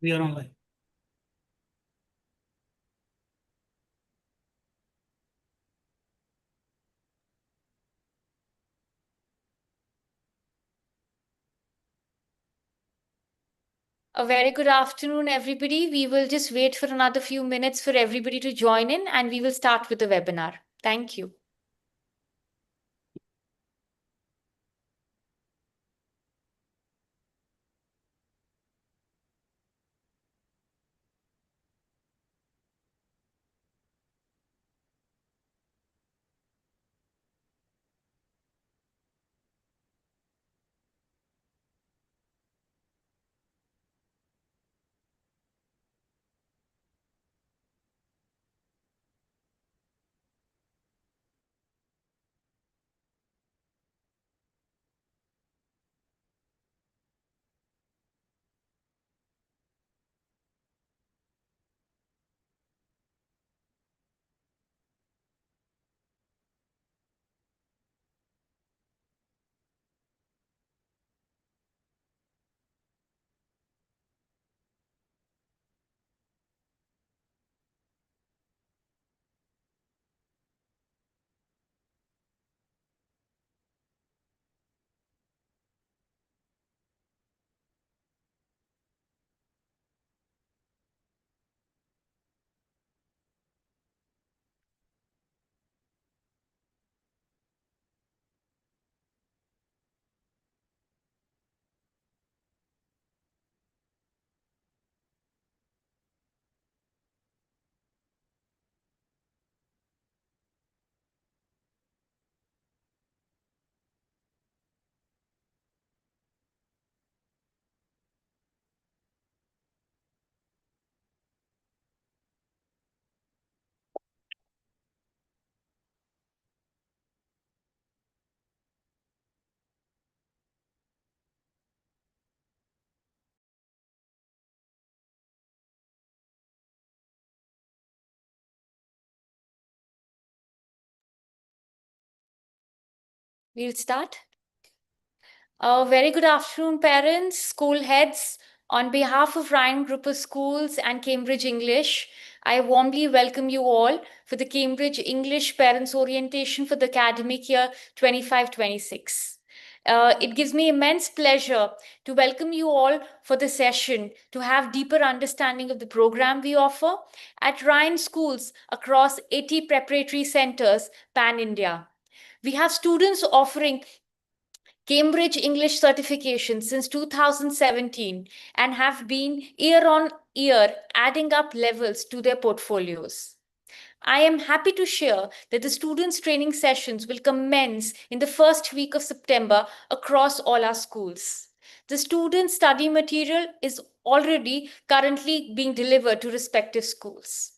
We are online. A very good afternoon, everybody. We will just wait for another few minutes for everybody to join in, and we will start with the webinar. Thank you. We'll start. A very good afternoon, parents, school heads. On behalf of Ryan Group of Schools and Cambridge English, I warmly welcome you all for the Cambridge English Parents Orientation for the academic year 25-26. It gives me immense pleasure to welcome you all for the session to have deeper understanding of the program we offer at Ryan Schools across 80 preparatory centers pan-India. We have students offering Cambridge English certification since 2017 and have been year on year adding up levels to their portfolios. I am happy to share that the students' training sessions will commence in the first week of September across all our schools. The student study material is already currently being delivered to respective schools.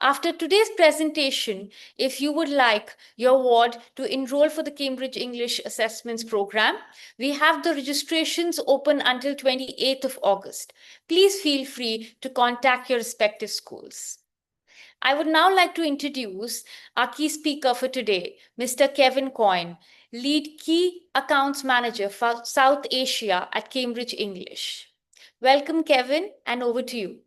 After today's presentation, if you would like your ward to enroll for the Cambridge English Assessments Program, we have the registrations open until 28th of August. Please feel free to contact your respective schools. I would now like to introduce our key speaker for today, Mr. Kevin Coyne, Lead Key Accounts Manager for South Asia at Cambridge English. Welcome, Kevin, and over to you.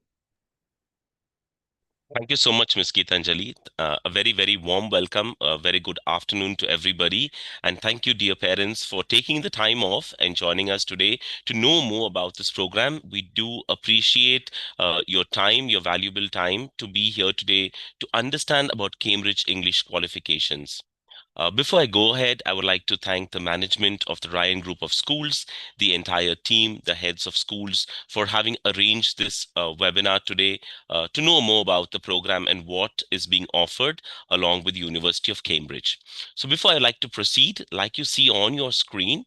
Thank you so much, Ms. Geetanjali. A very, very warm welcome. A very good afternoon to everybody. And thank you, dear parents, for taking the time off and joining us today to know more about this program. We do appreciate your time, your valuable time to be here today to understand about Cambridge English qualifications. Before I go ahead, I would like to thank the management of the Ryan Group of Schools, the entire team, the heads of schools for having arranged this webinar today to know more about the program and what is being offered along with the University of Cambridge. So before I like to proceed, like you see on your screen,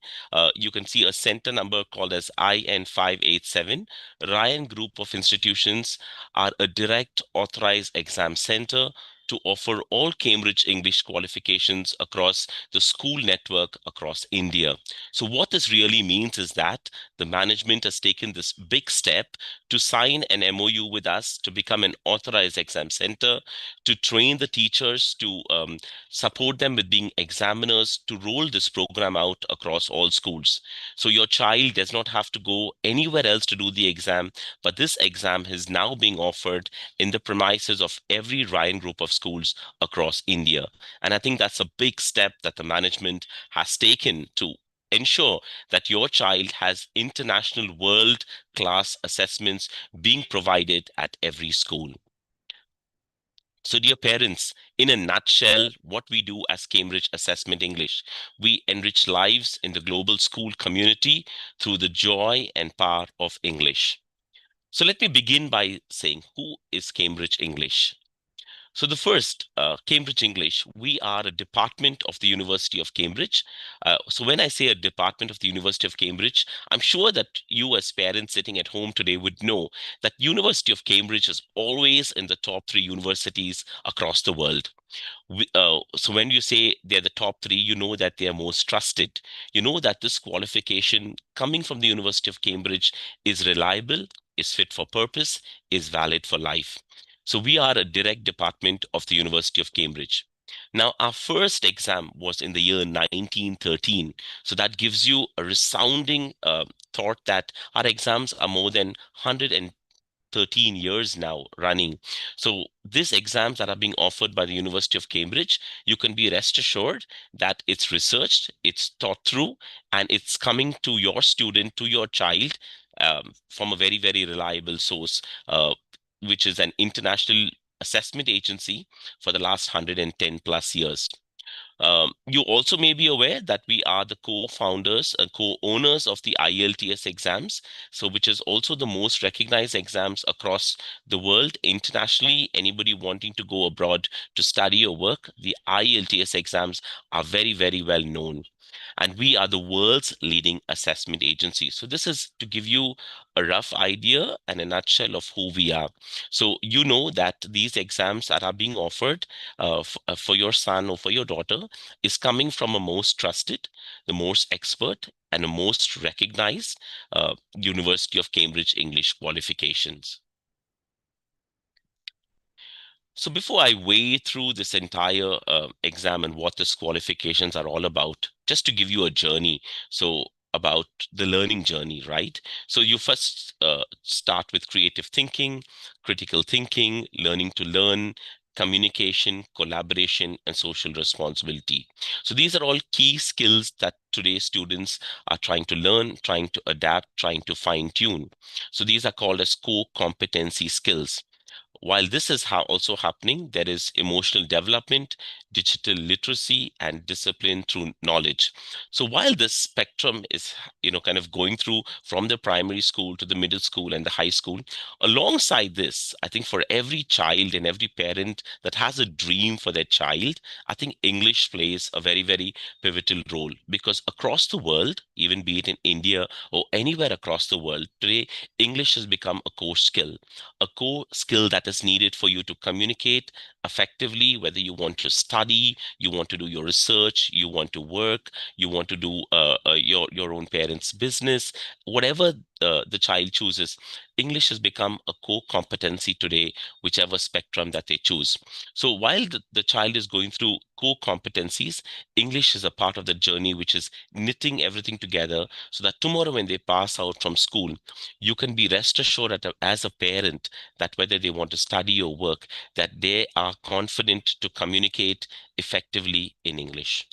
you can see a center number called as IN587. Ryan Group of Institutions are a direct authorized exam center to offer all Cambridge English qualifications across the school network across India. So what this really means is that the management has taken this big step to sign an MOU with us to become an authorized exam center, to train the teachers, to support them with being examiners, to roll this program out across all schools. So your child does not have to go anywhere else to do the exam, but this exam is now being offered in the premises of every Ryan group of schools across India. And I think that's a big step that the management has taken to ensure that your child has international world class assessments being provided at every school. So, dear parents, in a nutshell, what we do as Cambridge Assessment English, we enrich lives in the global school community through the joy and power of English. So, let me begin by saying, who is Cambridge English? So the first, Cambridge English, we are a department of the University of Cambridge. So when I say a department of the University of Cambridge, I'm sure that you as parents sitting at home today would know that University of Cambridge is always in the top three universities across the world. So when you say they're the top three, you know that they are most trusted. You know that this qualification coming from the University of Cambridge is reliable, is fit for purpose, is valid for life. So we are a direct department of the University of Cambridge. Now, our first exam was in the year 1913. So that gives you a resounding thought that our exams are more than 113 years now running. So these exams that are being offered by the University of Cambridge, you can be rest assured that it's researched, it's thought through, and it's coming to your student, to your child, from a very, very reliable source, which is an international assessment agency for the last 110 plus years. You also may be aware that we are the co-founders and co-owners of the IELTS exams, so which is also the most recognized exams across the world internationally. Anybody wanting to go abroad to study or work, the IELTS exams are very, very well known. And we are the world's leading assessment agency. So this is to give you a rough idea and a nutshell of who we are. So you know that these exams that are being offered for your son or for your daughter is coming from a most trusted, the most expert, and the most recognized University of Cambridge English qualifications. So before I wade through this entire exam and what these qualifications are all about, just to give you a journey, so about the learning journey, right? So you first start with creative thinking, critical thinking, learning to learn, communication, collaboration, and social responsibility. So these are all key skills that today's students are trying to learn, trying to adapt, trying to fine tune. So these are called as core competency skills. While this is also happening, there is emotional development, digital literacy, and discipline through knowledge. So while this spectrum is, kind of going through from the primary school to the middle school and the high school, alongside this, I think for every child and every parent that has a dream for their child, I think English plays a very, very pivotal role because across the world, even be it in India or anywhere across the world, today, English has become a core skill that is needed for you to communicate effectively, whether you want to study, you want to do your research, you want to work, you want to do your own parents' business, whatever the child chooses. English has become a core competency today, whichever spectrum that they choose. So while the child is going through core competencies, English is a part of the journey which is knitting everything together so that tomorrow when they pass out from school, you can be rest assured that as a parent that whether they want to study or work, that they are confident to communicate effectively in English.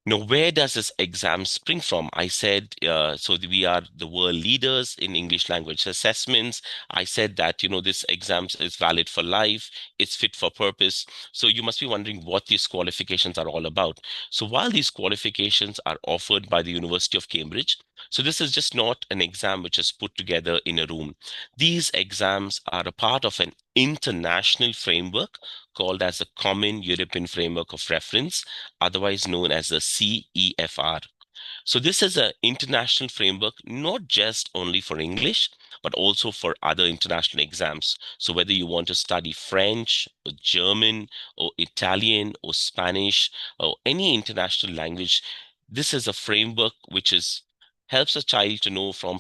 Now, where does this exam spring from? I said, so we are the world leaders in English language assessments. I said that, this exam is valid for life. It's fit for purpose. So you must be wondering what these qualifications are all about. So while these qualifications are offered by the University of Cambridge, so this is just not an exam which is put together in a room. These exams are a part of an international framework called as the Common European Framework of Reference, otherwise known as the CEFR. So this is an international framework, not just only for English, but also for other international exams. So whether you want to study French or German or Italian or Spanish or any international language, this is a framework which is helps a child to know from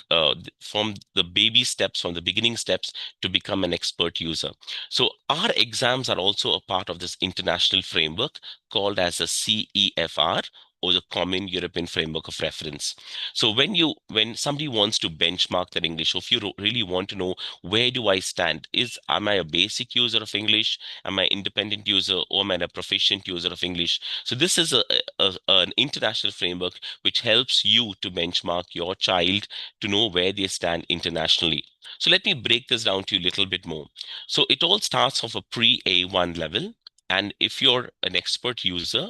the baby steps, from the beginning steps, to become an expert user. So our exams are also a part of this international framework called as a CEFR, or the Common European Framework of Reference. So when somebody wants to benchmark their English, or if you really want to know where do I stand, am I a basic user of English, am I independent user, or am I a proficient user of English? So this is an international framework which helps you to benchmark your child to know where they stand internationally. So let me break this down to you a little bit more. So it all starts off a pre-A1 level. And if you're an expert user,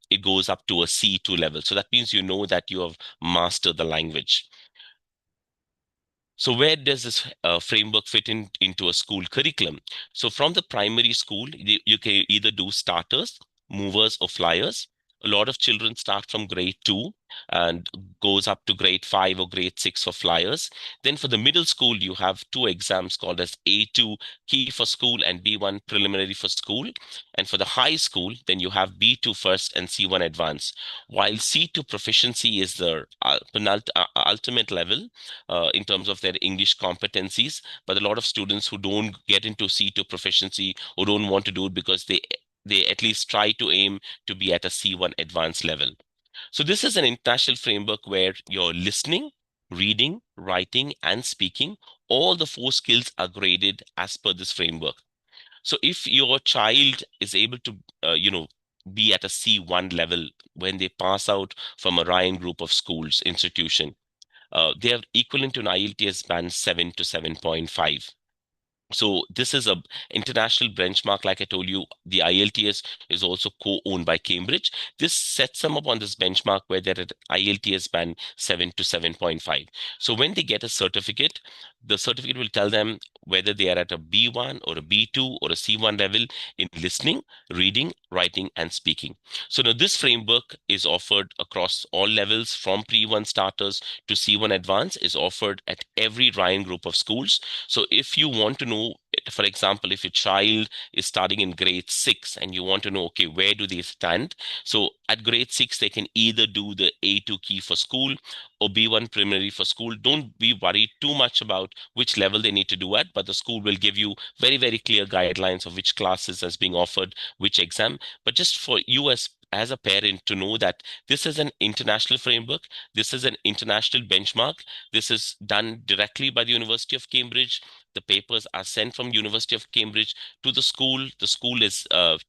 it goes up to a C2 level. So that means you know that you have mastered the language. So where does this framework fit into a school curriculum? So from the primary school, you can either do starters, movers, or flyers. A lot of children start from grade 2 and goes up to grade 5 or grade 6 for flyers. Then for the middle school, you have two exams called as A2 key for school and B1 preliminary for school. And for the high school, then you have B2 first and C1 advanced. While C2 proficiency is the ultimate level in terms of their English competencies. But a lot of students who don't get into C2 proficiency or don't want to do it because they at least try to aim to be at a C1 advanced level. So this is an international framework where you're listening, reading, writing, and speaking. All the four skills are graded as per this framework. So if your child is able to, be at a C1 level when they pass out from a Ryan group of schools institution, they are equivalent to an IELTS band 7 to 7.5. So this is a international benchmark. Like I told you, the IELTS is also co-owned by Cambridge. This sets them up on this benchmark where they're at IELTS band 7 to 7.5. So when they get a certificate, the certificate will tell them whether they are at a B1 or a B2 or a C1 level in listening, reading, writing, and speaking. So now this framework is offered across all levels from pre-1 starters to C1 advanced, is offered at every Ryan group of schools. So if you want to know, for example, if your child is starting in grade 6 and you want to know, okay, where do they stand? So at grade 6, they can either do the A2 key for school or B1 preliminary for school. Don't be worried too much about which level they need to do at, but the school will give you very, very clear guidelines of which classes is being offered, which exam. But just for you as a parent to know that this is an international framework, this is an international benchmark, this is done directly by the University of Cambridge. The papers are sent from University of Cambridge to the school. The school is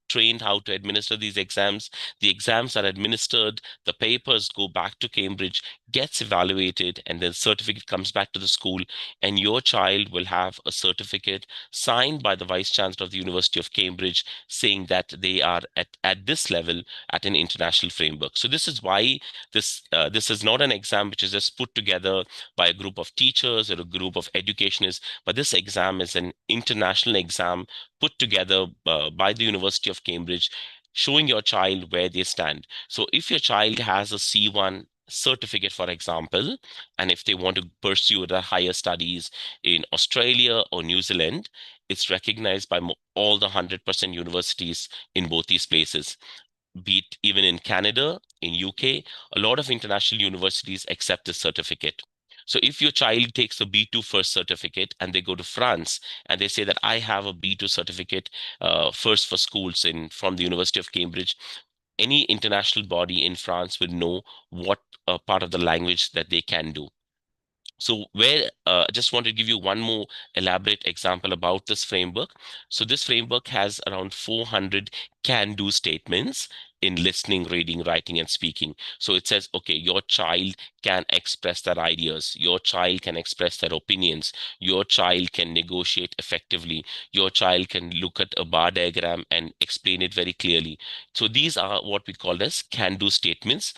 trained how to administer these exams. The exams are administered. The papers go back to Cambridge, gets evaluated, and then certificate comes back to the school. And your child will have a certificate signed by the Vice Chancellor of the University of Cambridge saying that they are at this level at an international framework. So this is why this is not an exam which is just put together by a group of teachers or a group of educationists, but this exam is an international exam put together by the University of Cambridge, showing your child where they stand. So if your child has a C1 certificate, for example, and if they want to pursue the higher studies in Australia or New Zealand, it's recognized by all the 100% universities in both these places. Be it even in Canada, in UK, a lot of international universities accept this certificate. So if your child takes a B2 first certificate and they go to France and they say that I have a B2 certificate first for schools from the University of Cambridge, any international body in France will know what part of the language that they can do. So where I just want to give you one more elaborate example about this framework. So this framework has around 400 can-do statements in listening, reading, writing, and speaking. So it says, okay, your child can express their ideas. Your child can express their opinions. Your child can negotiate effectively. Your child can look at a bar diagram and explain it very clearly. So these are what we call as can-do statements.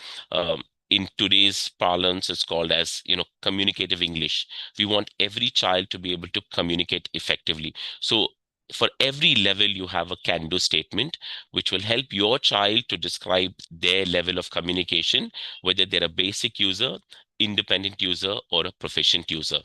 In today's parlance, it's called as, communicative English. We want every child to be able to communicate effectively. So for every level, you have a can-do statement, which will help your child to describe their level of communication, whether they're a basic user, independent user, or a proficient user.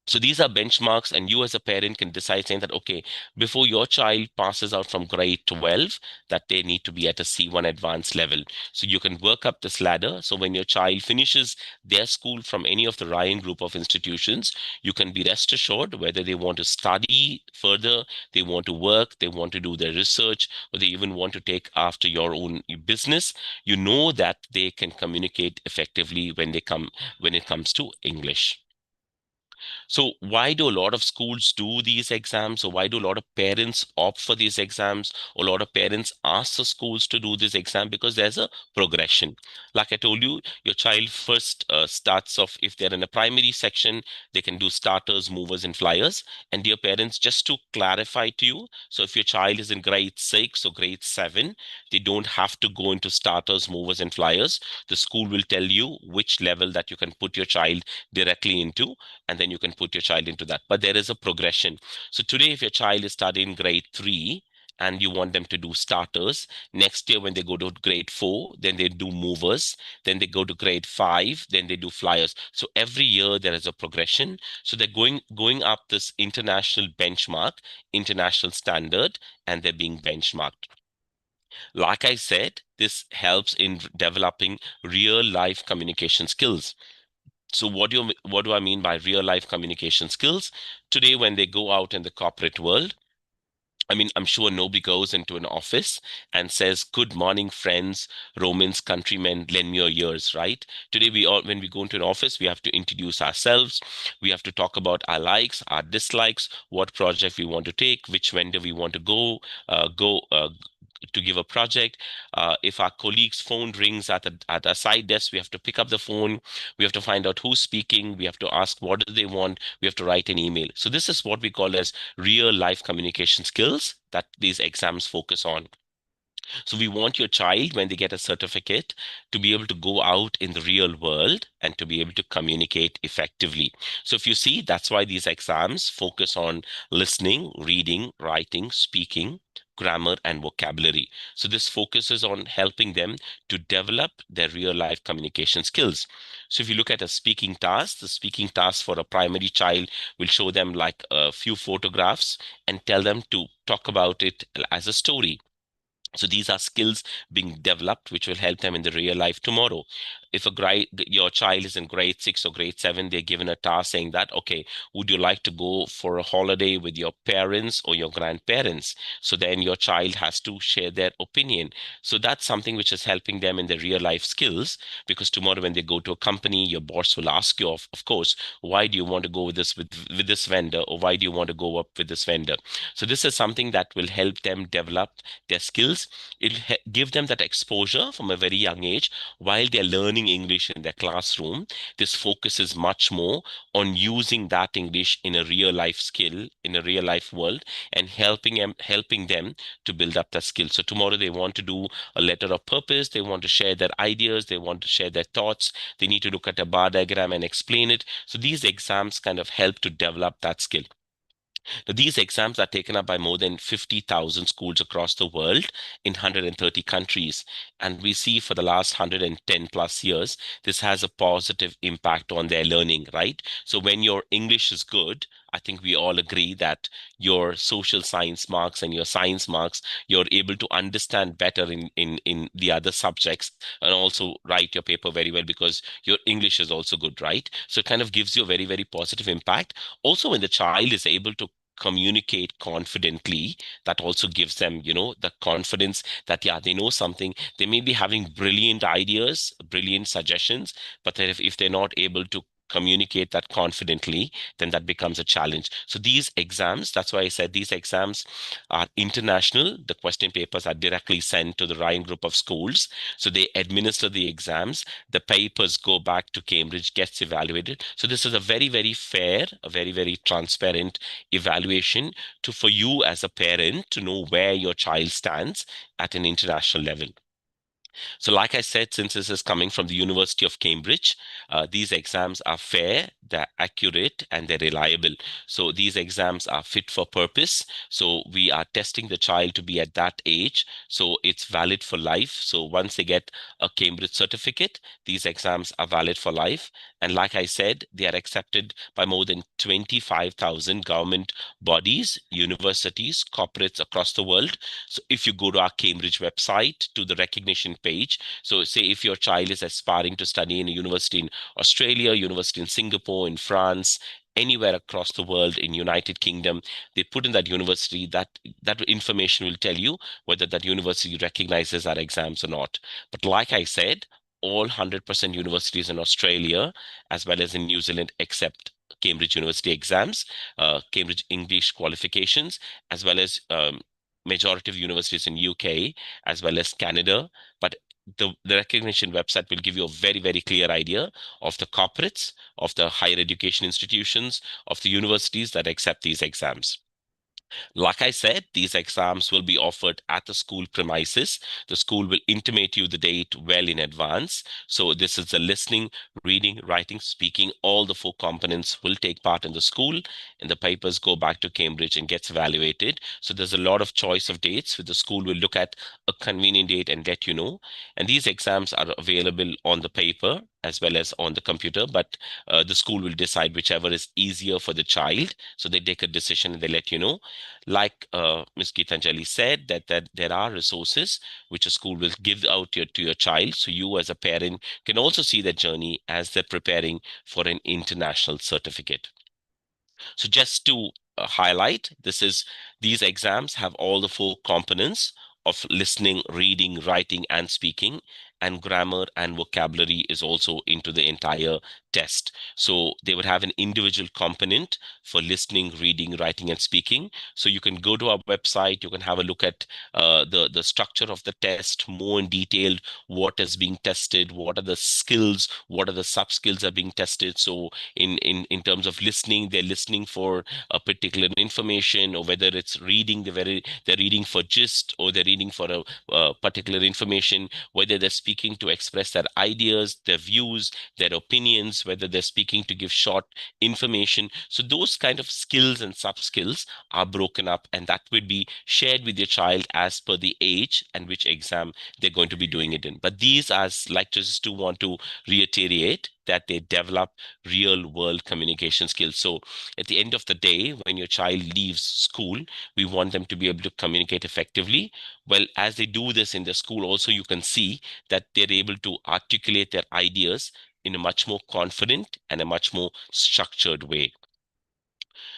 So these are benchmarks, and you as a parent can decide saying that, okay, before your child passes out from grade 12, that they need to be at a C1 advanced level. So you can work up this ladder. So when your child finishes their school from any of the Ryan group of institutions, you can be rest assured whether they want to study further, they want to work, they want to do their research, or they even want to take after your own business. You know that they can communicate effectively when it comes to English. So why do a lot of schools do these exams? Or why do a lot of parents opt for these exams? Or a lot of parents ask the schools to do this exam? Because there's a progression. Like I told you, your child first starts off, if they're in a primary section, they can do starters, movers, and flyers. And dear parents, just to clarify to you, so if your child is in grade 6 or grade 7, they don't have to go into starters, movers, and flyers. The school will tell you which level that you can put your child directly into, and then you can put your child into that. But there is a progression. So today, if your child is studying grade 3 and you want them to do starters, next year when they go to grade 4, then they do movers, then they go to grade 5, then they do flyers. So every year there is a progression. So they're going up this international benchmark, international standard, and they're being benchmarked. Like I said, this helps in developing real life communication skills. So what do I mean by real life communication skills? Today, when they go out in the corporate world, I mean, I'm sure nobody goes into an office and says, "Good morning, friends, Romans, countrymen, lend me your ears," right? Today, when we go into an office, we have to introduce ourselves. We have to talk about our likes, our dislikes, what project we want to take, which vendor we want to go to give a project. If our colleague's phone rings at a side desk, we have to pick up the phone. We have to find out who's speaking. We have to ask what do they want. We have to write an email. So this is what we call as real life communication skills that these exams focus on. So we want your child, when they get a certificate, to be able to go out in the real world and to be able to communicate effectively. So if you see, that's why these exams focus on listening, reading, writing, speaking, grammar, and vocabulary. So this focuses on helping them to develop their real life communication skills. So if you look at a speaking task, the speaking task for a primary child will show them like a few photographs and tell them to talk about it as a story. So these are skills being developed, which will help them in the real life tomorrow. If your child is in grade 6 or grade 7, they're given a task saying that, okay, would you like to go for a holiday with your parents or your grandparents? So then your child has to share their opinion. So that's something which is helping them in their real life skills, because tomorrow when they go to a company, your boss will ask you, of course, why do you want to go with this vendor, or why do you want to go up with this vendor? So this is something that will help them develop their skills. It'll give them that exposure from a very young age while they're learning English in their classroom. This focuses much more on using that English in a real life skill, in a real life world, and helping them to build up that skill. So tomorrow they want to do a letter of purpose, they want to share their ideas, they want to share their thoughts, they need to look at a bar diagram and explain it. So these exams kind of help to develop that skill. Now, these exams are taken up by more than 50,000 schools across the world in 130 countries. And we see for the last 110 plus years, this has a positive impact on their learning, right? So when your English is good, I think we all agree that your social science marks and your science marks, you're able to understand better in the other subjects and also write your paper very well because your English is also good, right? So it kind of gives you a very, very positive impact. Also, when the child is able to communicate confidently, that also gives them, the confidence that, yeah, they know something. They may be having brilliant ideas, brilliant suggestions, but that if they're not able to communicate that confidently, then that becomes a challenge. So these exams, that's why I said these exams are international. The question papers are directly sent to the Ryan group of schools. So they administer the exams. The papers go back to Cambridge, gets evaluated. So this is a very, very fair, a very, very transparent evaluation for you as a parent to know where your child stands at an international level. So, like I said, since this is coming from the University of Cambridge, these exams are fair, they're accurate, and they're reliable. So, these exams are fit for purpose. So, we are testing the child to be at that age. So, it's valid for life. So, once they get a Cambridge certificate, these exams are valid for life. And like I said, they are accepted by more than 25,000 government bodies, universities, corporates across the world. So if you go to our Cambridge website to the recognition page, so say if your child is aspiring to study in a university in Australia, university in Singapore, in France, anywhere across the world, in United Kingdom, they put in that university, that information will tell you whether that university recognizes our exams or not. But like I said, all 100% universities in Australia as well as in New Zealand accept Cambridge University exams, Cambridge English qualifications, as well as majority of universities in UK as well as Canada. But the recognition website will give you a very, very clear idea of the corporates, of the higher education institutions, of the universities that accept these exams. Like I said, these exams will be offered at the school premises. The school will intimate you the date well in advance. So this is the listening, reading, writing, speaking. All the four components will take part in the school, and the papers go back to Cambridge and gets evaluated. So there's a lot of choice of dates where the school will look at a convenient date and let you know. And these exams are available on the paper as well as on the computer, but the school will decide whichever is easier for the child. So they take a decision and they let you know. Like Ms. Geetanjali said, that there are resources which a school will give out to your child. So you as a parent can also see their journey as they're preparing for an international certificate. So just to highlight, these exams have all the four components of listening, reading, writing, and speaking, and grammar and vocabulary is also into the entire test. So they would have an individual component for listening, reading, writing, and speaking. So you can go to our website, you can have a look at the structure of the test more in detail, what is being tested, what are the skills, what are the sub skills are being tested. So in terms of listening, they're listening for a particular information, or whether it's reading, they're reading for gist, or they're reading for a particular information, whether they're speaking to express their ideas, their views, their opinions, whether they're speaking to give short information. So those kind of skills and sub skills are broken up, and that would be shared with your child as per the age and which exam they're going to be doing it in. But these, as lecturers, do want to reiterate that they develop real world communication skills. So at the end of the day, when your child leaves school, we want them to be able to communicate effectively. Well, as they do this in the school, also you can see that they're able to articulate their ideas in a much more confident and a much more structured way.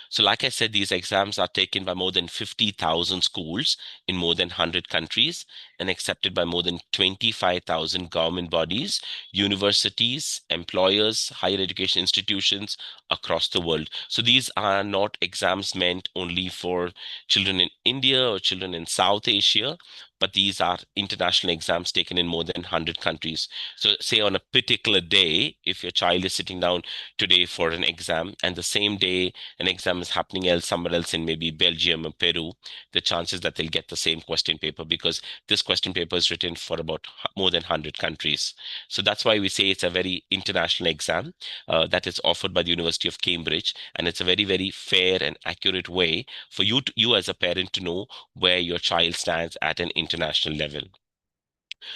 So, like I said, these exams are taken by more than 50,000 schools in more than 100 countries and accepted by more than 25,000 government bodies, universities, employers, higher education institutions across the world. So, these are not exams meant only for children in India or children in South Asia, but these are international exams taken in more than 100 countries. So, say on a particular day, if your child is sitting down today for an exam, and the same day an exam is happening else somewhere else in maybe Belgium or Peru, the chances that they'll get the same question paper, because this question paper is written for about more than 100 countries. So that's why we say it's a very international exam that is offered by the University of Cambridge, and it's a very, very fair and accurate way for you as a parent to know where your child stands at an international level.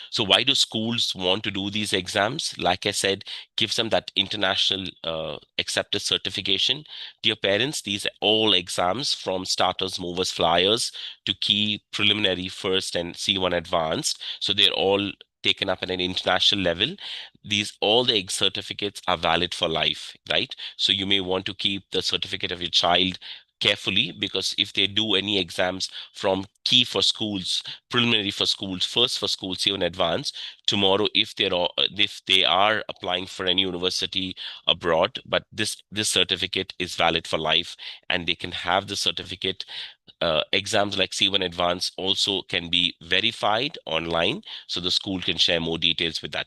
So why do schools want to do these exams? Like I said, gives them that international accepted certification. Dear parents, these are all exams from starters, movers, flyers to key, preliminary, first, and C1 advanced. So they're all taken up at an international level. These all the certificates are valid for life, right? So you may want to keep the certificate of your child carefully, because if they do any exams from key for schools, preliminary for schools, first for schools, even advanced, tomorrow if they are applying for any university abroad, but this certificate is valid for life, and they can have the certificate. Exams like C1 Advanced also can be verified online, so the school can share more details with that.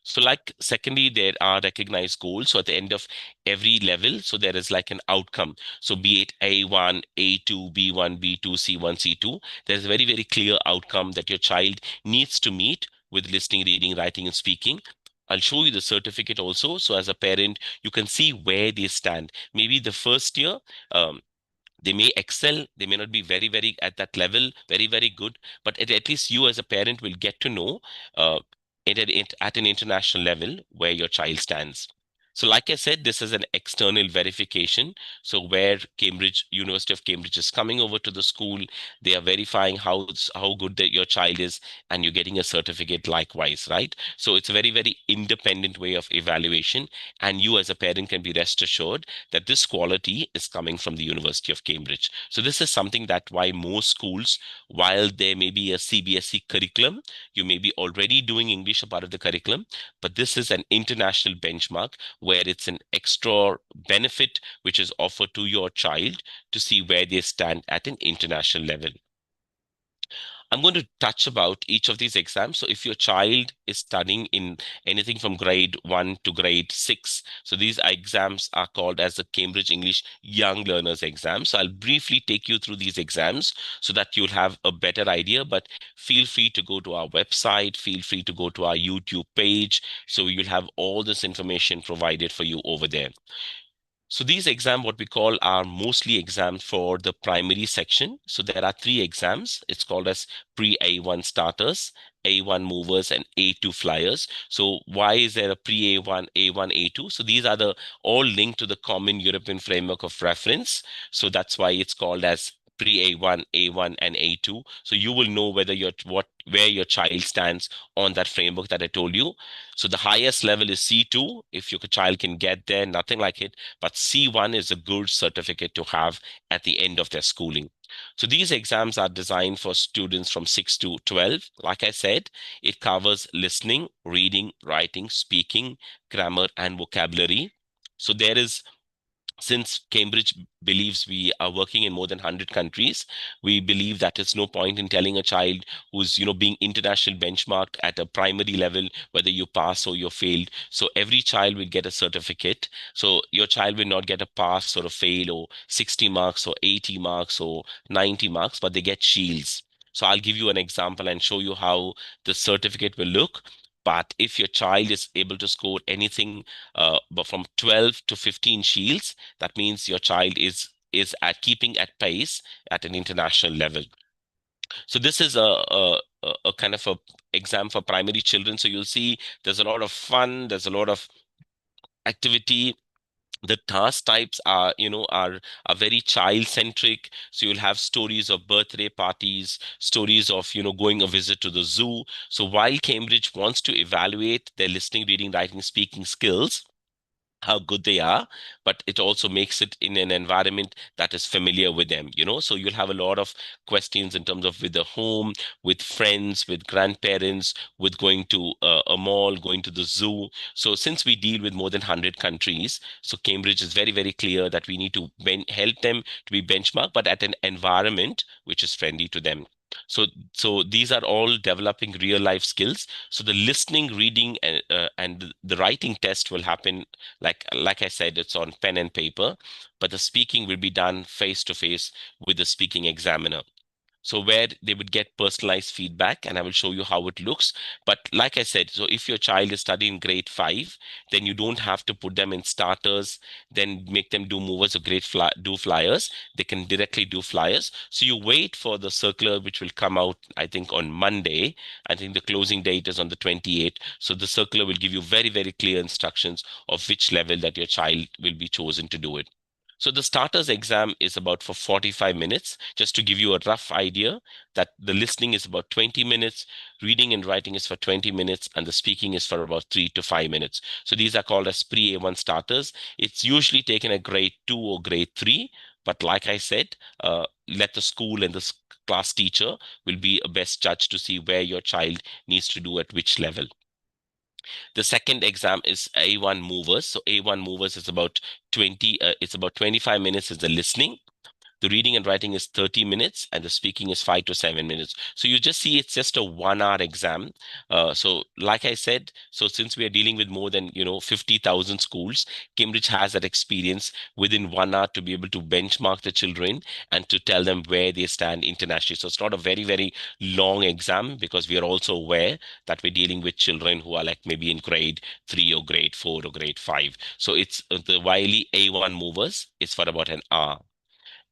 So, like, secondly, there are recognized goals. So, at the end of every level, so there is like an outcome. So, be it A1, A2, B1, B2, C1, C2, there's a very, very clear outcome that your child needs to meet with listening, reading, writing, and speaking. I'll show you the certificate also. So as a parent, you can see where they stand. Maybe the first year, they may excel, they may not be very, very at that level, very, very good, but at least you as a parent will get to know uh, at an international level where your child stands. So like I said, this is an external verification. So where University of Cambridge is coming over to the school, they are verifying how good that your child is, and you're getting a certificate likewise, right? So it's a very, very independent way of evaluation, and you as a parent can be rest assured that this quality is coming from the University of Cambridge. So this is something that why most schools, while there may be a CBSE curriculum, you may be already doing English a part of the curriculum, but this is an international benchmark where it's an extra benefit which is offered to your child to see where they stand at an international level. I'm going to touch about each of these exams. So if your child is studying in anything from grade 1 to grade 6, so these exams are called as the Cambridge English Young Learners exam. So I'll briefly take you through these exams so that you'll have a better idea, but feel free to go to our website, feel free to go to our YouTube page. So you'll have all this information provided for you over there. So these exams, what we call, are mostly exams for the primary section. So there are three exams. It's called as pre-A1 starters, A1 movers, and A2 flyers. So why is there a pre-A1, A1, A2? So these are the all linked to the common European framework of reference. So that's why it's called as pre-A1, A1, and A2. So you will know whether where your child stands on that framework that I told you. So the highest level is C2. If your child can get there, nothing like it. But C1 is a good certificate to have at the end of their schooling. So these exams are designed for students from 6 to 12. Like I said, it covers listening, reading, writing, speaking, grammar, and vocabulary. So there is, since Cambridge believes we are working in more than 100 countries, we believe that it's no point in telling a child who's, being international benchmarked at a primary level, whether you pass or you failed. So every child will get a certificate. So your child will not get a pass or a fail or 60 marks or 80 marks or 90 marks, but they get shields. So I'll give you an example and show you how the certificate will look. But if your child is able to score anything but from 12 to 15 shields, that means your child is at keeping at pace at an international level. So this is a kind of a exam for primary children. So you'll see there's a lot of fun, there's a lot of activity. The task types are very child centric. So you'll have stories of birthday parties, stories of going a visit to the zoo. So while Cambridge wants to evaluate their listening, reading, writing, speaking skills, how good they are, but it also makes it in an environment that is familiar with them, so you'll have a lot of questions in terms of with the home, with friends, with grandparents, with going to a mall, going to the zoo. So since we deal with more than 100 countries, so Cambridge is very, very clear that we need to help them to be benchmarked, but at an environment which is friendly to them. So these are all developing real life skills. So the listening, reading, and the writing test will happen, like I said, it's on pen and paper, but the speaking will be done face to face with the speaking examiner. So where they would get personalized feedback, and I will show you how it looks. But like I said, so if your child is studying grade 5, then you don't have to put them in starters, then make them do movers or do flyers. They can directly do flyers. So you wait for the circular, which will come out, I think, on Monday. I think the closing date is on the 28th. So the circular will give you very, very clear instructions of which level that your child will be chosen to do it. So the starters exam is about for 45 minutes, just to give you a rough idea that the listening is about 20 minutes, reading and writing is for 20 minutes, and the speaking is for about 3 to 5 minutes. So these are called as pre-A1 starters. It's usually taken at grade 2 or grade 3, but like I said, let the school and the class teacher will be a best judge to see where your child needs to do at which level. The second exam is A1 movers. So A1 movers is about 25 minutes is the listening. The reading and writing is 30 minutes, and the speaking is 5 to 7 minutes. So you just see it's just a 1 hour exam. So like I said, so since we are dealing with more than 50,000 schools, Cambridge has that experience within 1 hour to be able to benchmark the children and to tell them where they stand internationally. So it's not a very, very long exam, because we are also aware that we're dealing with children who are like maybe in grade 3 or grade 4 or grade 5. So it's the Wiley A1 movers is for about an hour.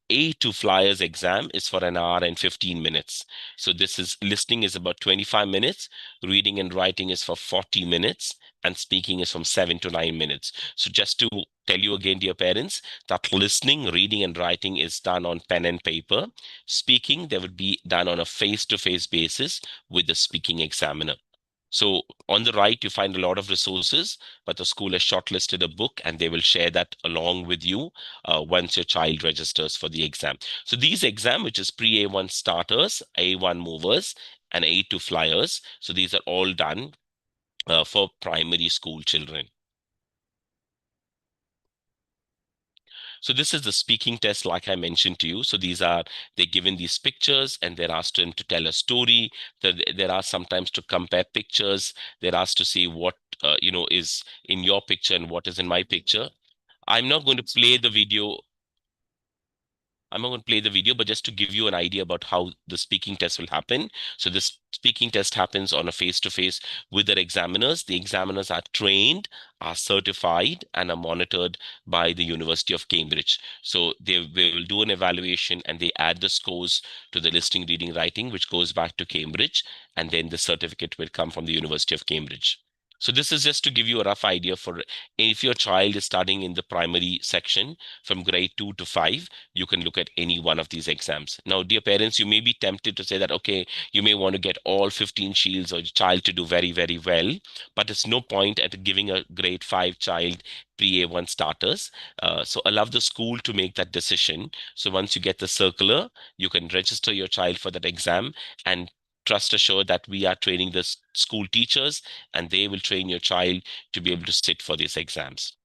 A2 flyers exam is for an hour and 15 minutes. So this is listening is about 25 minutes, reading and writing is for 40 minutes, and speaking is from 7 to 9 minutes. So just to tell you again, dear parents, that listening, reading, and writing is done on pen and paper. Speaking, they would be done on a face-to-face basis with the speaking examiner. So on the right, you find a lot of resources, but the school has shortlisted a book and they will share that along with you once your child registers for the exam. So these exam, which is pre-A1 starters, A1 movers, and A2 flyers. So these are all done for primary school children. So this is the speaking test, like I mentioned to you. So they're given these pictures and they're asked them to tell a story. There are sometimes to compare pictures. They're asked to see what, is in your picture and what is in my picture. I'm not going to play the video. I'm not going to play the video, but just to give you an idea about how the speaking test will happen. So this speaking test happens on a face-to-face with their examiners. The examiners are trained, are certified, and are monitored by the University of Cambridge. So they will do an evaluation and they add the scores to the listening, reading, writing, which goes back to Cambridge, and then the certificate will come from the University of Cambridge. So this is just to give you a rough idea for if your child is studying in the primary section from grade 2 to 5, you can look at any one of these exams. Now, dear parents, you may be tempted to say that, okay, you may want to get all 15 shields or your child to do very, very well, but it's no point at giving a grade 5 child pre-A1 starters. So allow the school to make that decision. So once you get the circular, you can register your child for that exam and trust assured that we are training the school teachers and they will train your child to be able to sit for these exams.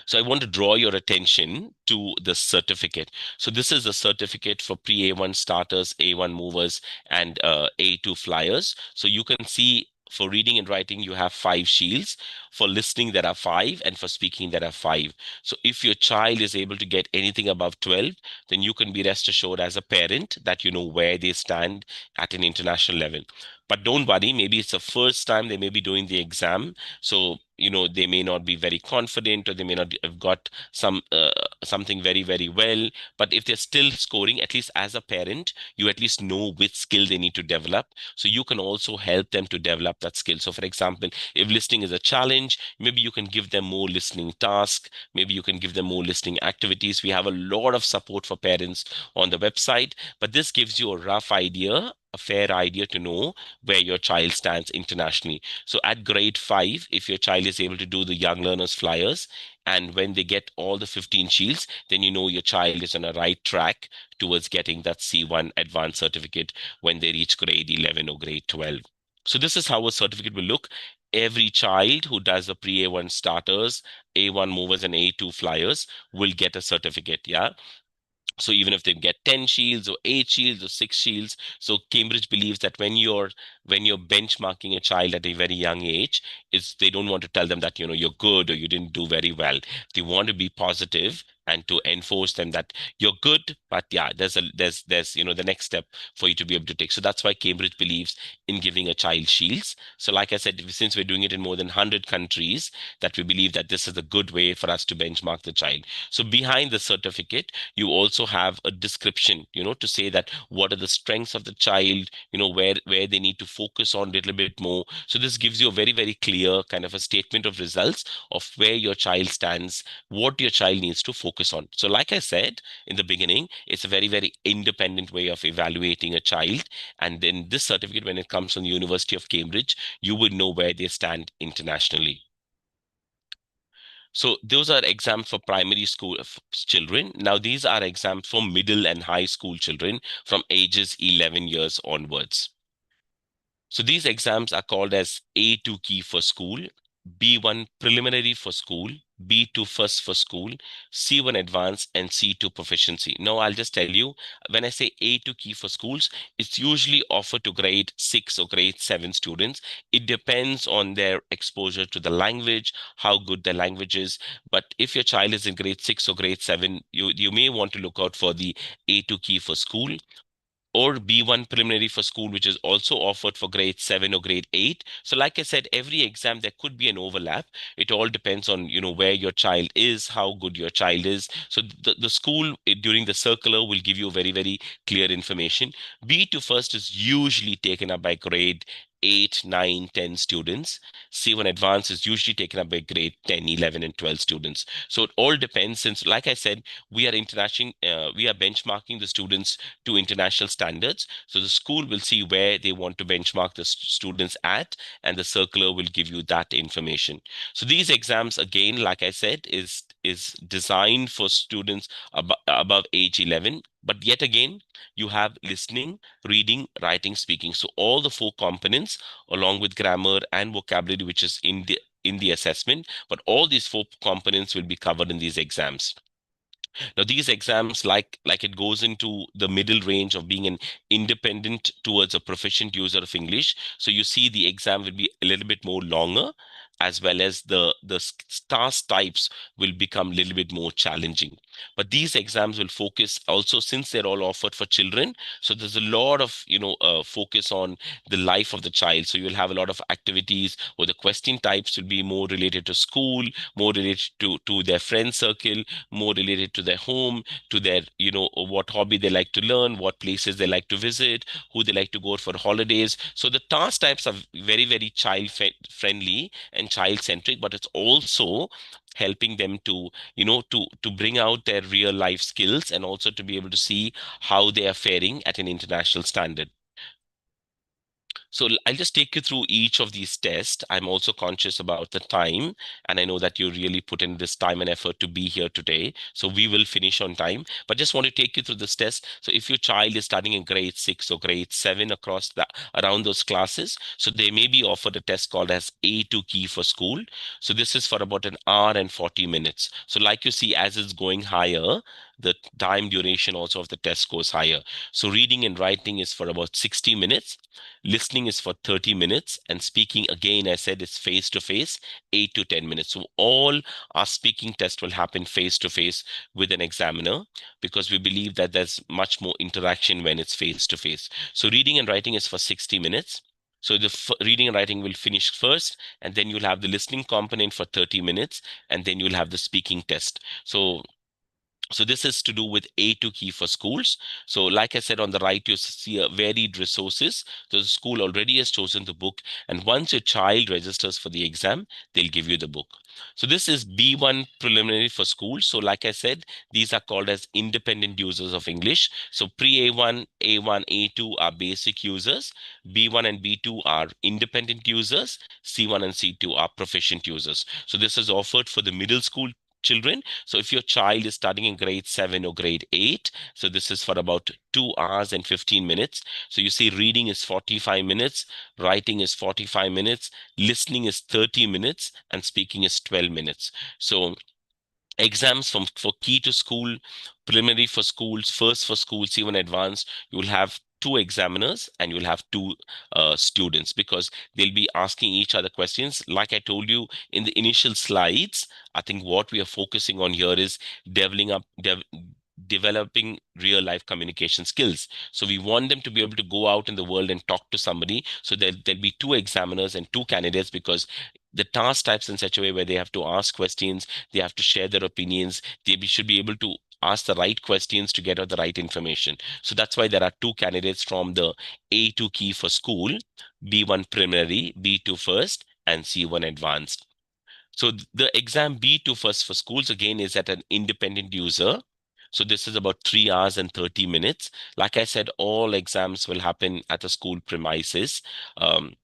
So I want to draw your attention to the certificate. So this is a certificate for pre-A1 starters, A1 movers, and A2 flyers. So you can see for reading and writing, you have 5 shields. For listening, there are 5, and for speaking, there are 5. So if your child is able to get anything above 12, then you can be rest assured as a parent that you know where they stand at an international level. But don't worry, maybe it's the first time they may be doing the exam. So, they may not be very confident or they may not have got something very, very well. But if they're still scoring, at least as a parent, you at least know which skill they need to develop. So you can also help them to develop that skill. So for example, if listening is a challenge, maybe you can give them more listening tasks. Maybe you can give them more listening activities. We have a lot of support for parents on the website, but this gives you a rough idea, a fair idea to know where your child stands internationally. So at grade 5, if your child is able to do the young learners flyers, and when they get all the 15 shields, then you know your child is on a right track towards getting that C1 advanced certificate when they reach grade 11 or grade 12. So this is how a certificate will look. Every child who does the pre-A1 starters, A1 movers, and A2 flyers will get a certificate. Yeah. So even if they get 10 shields or 8 shields or 6 shields, so Cambridge believes that when you're benchmarking a child at a very young age, is they don't want to tell them that you're good or you didn't do very well. They want to be positive and to enforce them that you're good, but yeah, there's the next step for you to be able to take. So that's why Cambridge believes in giving a child shields. So like I said, since we're doing it in more than 100 countries, that we believe that this is a good way for us to benchmark the child. So behind the certificate, you also have a description, to say that what are the strengths of the child, where they need to focus on a little bit more. So this gives you a very, very clear kind of a statement of results of where your child stands, what your child needs to focus on. So like I said in the beginning, it's a very, very independent way of evaluating a child. And then this certificate, when it comes from the University of Cambridge, you would know where they stand internationally. So those are exams for primary school children. Now these are exams for middle and high school children from ages 11 years onwards. So these exams are called as A2 key for school, B1 preliminary for school, B2 first for school, C1 advanced, and C2 proficiency. Now, I'll just tell you, when I say A2 key for schools, it's usually offered to grade 6 or grade 7 students. It depends on their exposure to the language, how good the language is. But if your child is in grade 6 or grade 7, you may want to look out for the A2 key for school, or B1 preliminary for school, which is also offered for grade 7 or grade 8. So like I said, every exam there could be an overlap. It all depends on, where your child is, how good your child is. So the school during the circular will give you very, very clear information. B2 first is usually taken up by grade 8, 9, 10 students. C1 advanced is usually taken up by grade 10, 11, and 12 students. So it all depends, since like I said, we are benchmarking the students to international standards. So the school will see where they want to benchmark the students at, and the circular will give you that information. So these exams, again, like I said, is designed for students above age 11. But yet again, you have listening, reading, writing, speaking. So all the four components, along with grammar and vocabulary, which is in the assessment, but all these four components will be covered in these exams. Now, these exams, like it goes into the middle range of being an independent towards a proficient user of English. So you see the exam will be a little bit more longer, as well as the task types will become a little bit more challenging. But these exams will focus also, since they're all offered for children. So there's a lot of focus on the life of the child. So you'll have a lot of activities, or the question types will be more related to school, more related to their friend circle, more related to their home, to their, what hobby they like to learn, what places they like to visit, who they like to go for holidays. So the task types are very, very child friendly and child centric, but it's also helping them to, to bring out their real life skills, and also to be able to see how they are faring at an international standard. So I'll just take you through each of these tests. I'm also conscious about the time, and I know that you really put in this time and effort to be here today. So we will finish on time, but just want to take you through this test. So if your child is studying in grade 6 or grade 7, across around those classes, so they may be offered a test called as A2 key for school. So this is for about an hour and 40 minutes. So like you see, as it's going higher, the time duration also of the test goes higher. So reading and writing is for about 60 minutes. Listening is for 30 minutes, and speaking, again, I said, is face to face, 8 to 10 minutes. So all our speaking test will happen face to face with an examiner, because we believe that there's much more interaction when it's face to face. So reading and writing is for 60 minutes. So the reading and writing will finish first, and then you'll have the listening component for 30 minutes, and then you'll have the speaking test. So this is to do with A2 key for schools. So like I said, on the right, you see a varied resources. So the school already has chosen the book. And once your child registers for the exam, they'll give you the book. So this is B1 preliminary for schools. So like I said, these are called as independent users of English. So pre-A1, A1, A2 are basic users. B1 and B2 are independent users. C1 and C2 are proficient users. So this is offered for the middle school children. So if your child is studying in grade 7 or grade 8, so this is for about 2 hours and 15 minutes. So you see, reading is 45 minutes, writing is 45 minutes, listening is 30 minutes, and speaking is 12 minutes. So exams for key to school, preliminary for schools, first for schools, even advanced, you'll have two examiners and you'll have two students, because they'll be asking each other questions. Like I told you in the initial slides, I think what we are focusing on here is developing real life communication skills. So we want them to be able to go out in the world and talk to somebody. So there'll be two examiners and two candidates, because the task types in such a way where they have to ask questions, they have to share their opinions, should be able to ask the right questions to get out the right information. So that's why there are two candidates from the A2 key for school, B1 preliminary, B2 first, and C1 advanced. So the exam B2 first for schools, again, is at an independent user. So this is about 3 hours and 30 minutes. Like I said, all exams will happen at the school premises. Um,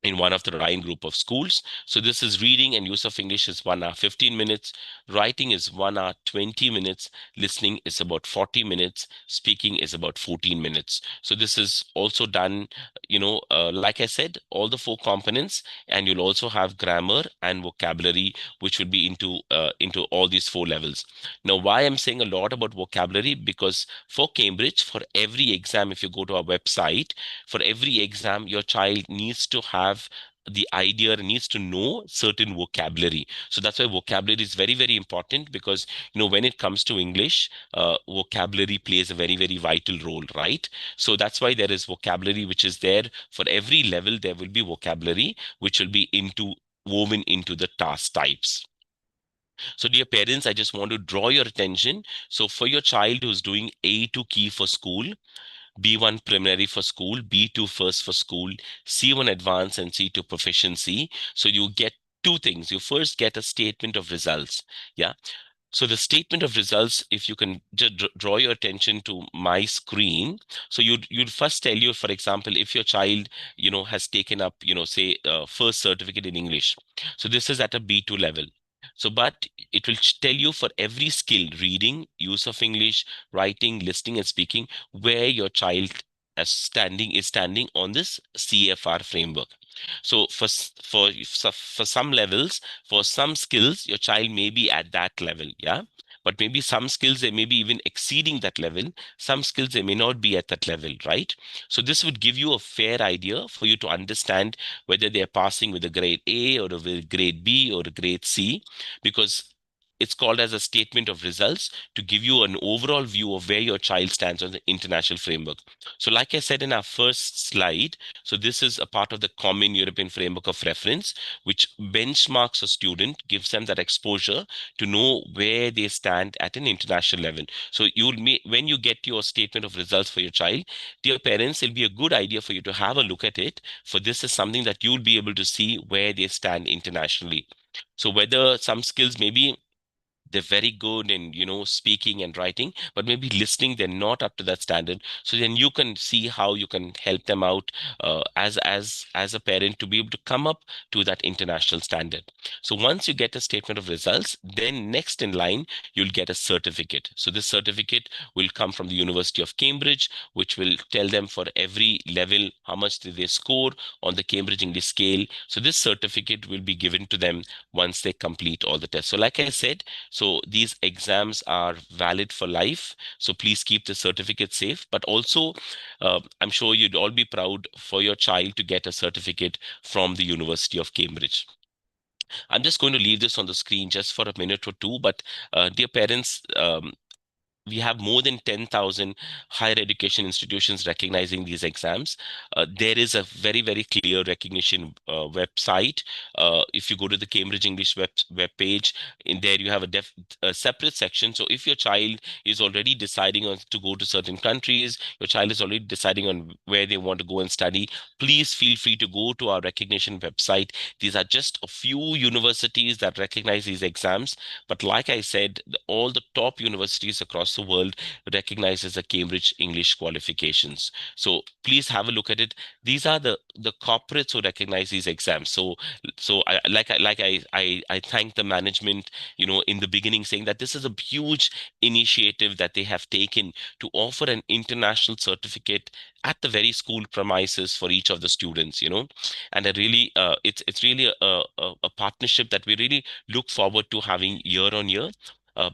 in one of the Ryan group of schools. So this is reading and use of English is 1 hour 15 minutes, writing is 1 hour 20 minutes, listening is about 40 minutes, speaking is about 14 minutes. So this is also done, like I said, all the four components, and you'll also have grammar and vocabulary, which will be into all these four levels. Now, why I'm saying a lot about vocabulary, because for Cambridge, for every exam, if you go to our website, for every exam, your child needs to have the idea, needs to know certain vocabulary. So that's why vocabulary is very, very important, because when it comes to English, vocabulary plays a very, very vital role, right? So that's why there is vocabulary which is there for every level. There will be vocabulary which will be into woven into the task types. So, dear parents, I just want to draw your attention. So, for your child who's doing A2 key for school, B1 preliminary for school, B2 first for school, C1 advanced, and C2 proficiency. So you get two things. You first get a statement of results. Yeah. So the statement of results, if you can just draw your attention to my screen. So you'd first tell you, for example, if your child, has taken up, say, first certificate in English. So this is at a B2 level. So, but it will tell you for every skill, reading, use of English, writing, listening, and speaking, where your child is standing on this CFR framework. So for some levels, for some skills, your child may be at that level, yeah. But maybe some skills they may be even exceeding that level. Some skills they may not be at that level, right? So this would give you a fair idea for you to understand whether they are passing with a grade A or a grade B or a grade C, because it's called as a statement of results to give you an overall view of where your child stands on the international framework. So, like I said in our first slide, so this is a part of the Common European Framework of Reference, which benchmarks a student, gives them that exposure to know where they stand at an international level. So when you get your statement of results for your child, dear parents, it'll be a good idea for you to have a look at it. For this is something that you'll be able to see where they stand internationally. So whether some skills maybe they're very good in speaking and writing, but maybe listening they're not up to that standard. So then you can see how you can help them out, as a parent, to be able to come up to that international standard. So once you get a statement of results, then next in line you'll get a certificate. So this certificate will come from the University of Cambridge, which will tell them for every level how much did they score on the Cambridge English scale. So this certificate will be given to them once they complete all the tests. So like I said, so these exams are valid for life. So please keep the certificate safe. But also, I'm sure you'd all be proud for your child to get a certificate from the University of Cambridge. I'm just going to leave this on the screen just for a minute or two. But dear parents, we have more than 10,000 higher education institutions recognizing these exams. There is a very, very clear recognition website. If you go to the Cambridge English web page, in there you have a separate section. So if your child is already deciding on to go to certain countries, your child is already deciding on where they want to go and study, please feel free to go to our recognition website. These are just a few universities that recognize these exams. But like I said, all the top universities across the world recognizes the Cambridge English qualifications. So please have a look at it. These are the corporates who recognize these exams. So I thank the management, in the beginning, saying that this is a huge initiative that they have taken to offer an international certificate at the very school premises for each of the students. And I really, it's really a partnership that we really look forward to having year on year.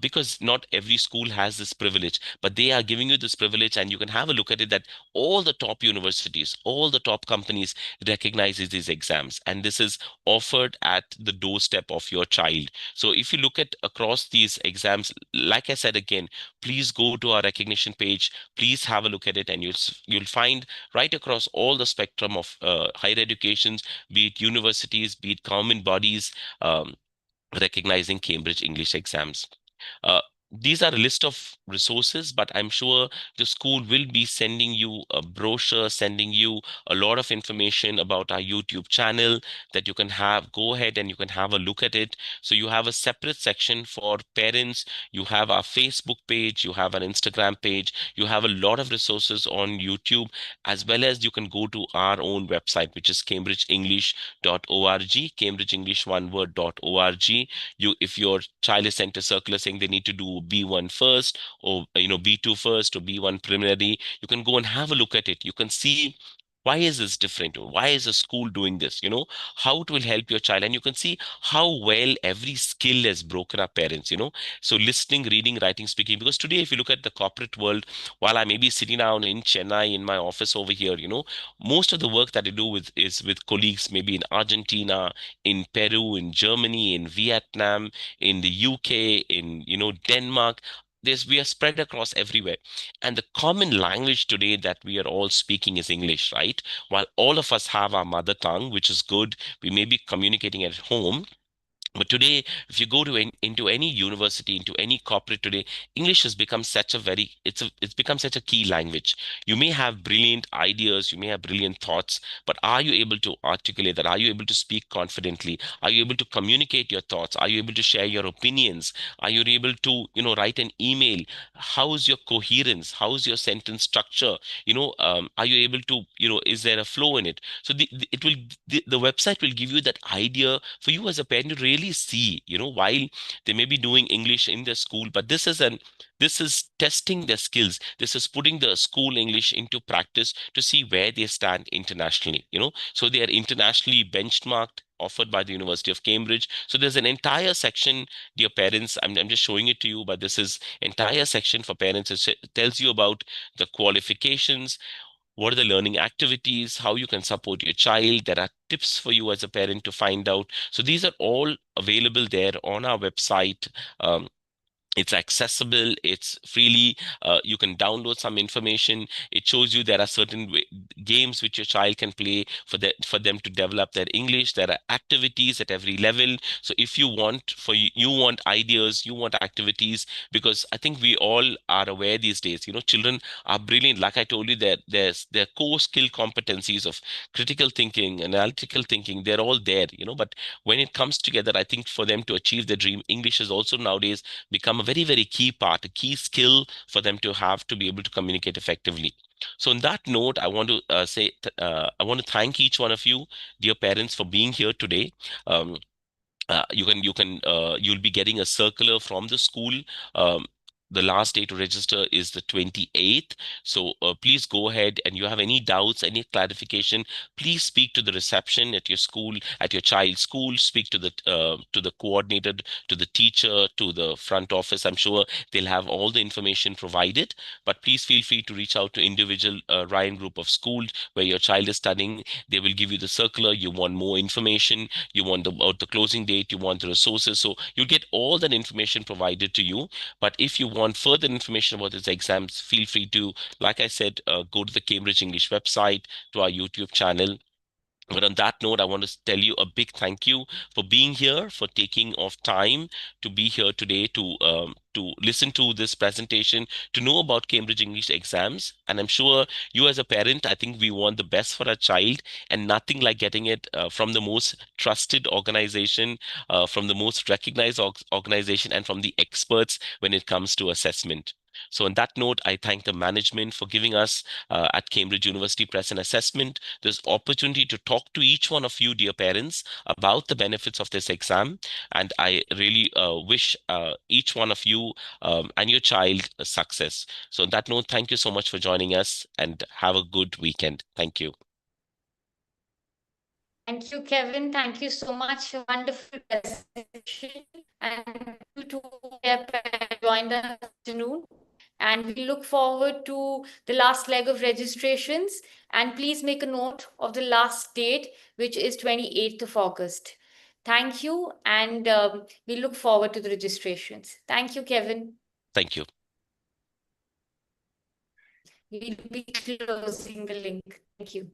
Because not every school has this privilege, but they are giving you this privilege, and you can have a look at it that all the top universities, all the top companies recognizes these exams, and this is offered at the doorstep of your child. So if you look at across these exams, like I said again, please go to our recognition page, please have a look at it, and you'll find right across all the spectrum of higher educations, be it universities, be it government bodies, recognizing Cambridge English exams. Uh, these are a list of resources, but I'm sure the school will be sending you a brochure, sending you a lot of information about our YouTube channel that you can have. Go ahead and you can have a look at it. So you have a separate section for parents. You have our Facebook page, you have an Instagram page, you have a lot of resources on YouTube, as well as you can go to our own website, which is cambridgeenglish.org, cambridgeenglish one word.org. You, if your child is sent a circular saying they need to do B1 first, or B2 first, or B1 preliminary, you can go and have a look at it. You can see why is this different, or why is the school doing this, how it will help your child. And you can see how well every skill has broken up parents, so listening, reading, writing, speaking. Because today, if you look at the corporate world, while I may be sitting down in Chennai in my office over here, most of the work that I do with is with colleagues maybe in Argentina, in Peru, in Germany, in Vietnam, in the UK, in Denmark. We are spread across everywhere. And the common language today that we are all speaking is English, right? While all of us have our mother tongue, which is good, we may be communicating at home, but today, if you go to into any university, into any corporate today, English has become such a very it's become such a key language. You may have brilliant ideas, you may have brilliant thoughts, but are you able to articulate that? Are you able to speak confidently? Are you able to communicate your thoughts? Are you able to share your opinions? Are you able to write an email? How is your coherence? How is your sentence structure? Are you able to is there a flow in it? So the website will give you that idea for you as a parent to really see, while they may be doing English in their school, but this is testing their skills. This is putting the school English into practice to see where they stand internationally, so they are internationally benchmarked, offered by the University of Cambridge. So there's an entire section, dear parents. I'm just showing it to you, but this is entire section for parents. It tells you about the qualifications, what are the learning activities, how you can support your child. There are tips for you as a parent to find out. So these are all available there on our website. It's accessible, it's freely, you can download some information. It shows you there are certain games which your child can play for them to develop their English. There are activities at every level. So if you want, you want ideas, you want activities, because I think we all are aware these days, children are brilliant. Like I told you, there's their core skill competencies of critical thinking, analytical thinking, they're all there, but when it comes together, I think for them to achieve their dream, English is also nowadays become a very, very key part, a key skill for them to have to be able to communicate effectively. So, on that note, I want to I want to thank each one of you, dear parents, for being here today. Um, you'll be getting a circular from the school. um, the last day to register is the 28th. So please go ahead, and you have any doubts, any clarification, please speak to the reception at your school, at your child's school. Speak to the coordinator, to the teacher, to the front office. I'm sure they'll have all the information provided, but please feel free to reach out to individual Ryan group of schools where your child is studying. They will give you the circular. You want more information, you want about the closing date, you want the resources. So you get all that information provided to you. But if you want further information about these exams, feel free to, like I said, go to the Cambridge English website, to our YouTube channel. But on that note, I want to tell you a big thank you for being here, for taking off time to be here today to listen to this presentation, to know about Cambridge English exams. And I'm sure you, as a parent, I think we want the best for our child, and nothing like getting it from the most trusted organization, from the most recognized organization, and from the experts when it comes to assessment. So, on that note, I thank the management for giving us at Cambridge University Press and Assessment this opportunity to talk to each one of you, dear parents, about the benefits of this exam. And I really wish each one of you and your child success. So, on that note, thank you so much for joining us, and have a good weekend. Thank you. Thank you, Kevin. Thank you so much. Wonderful presentation. And you too have joined us this afternoon. And we look forward to the last leg of registrations. And please make a note of the last date, which is 28th of August. Thank you. And we look forward to the registrations. Thank you, Kevin. Thank you. We'll be closing the link. Thank you.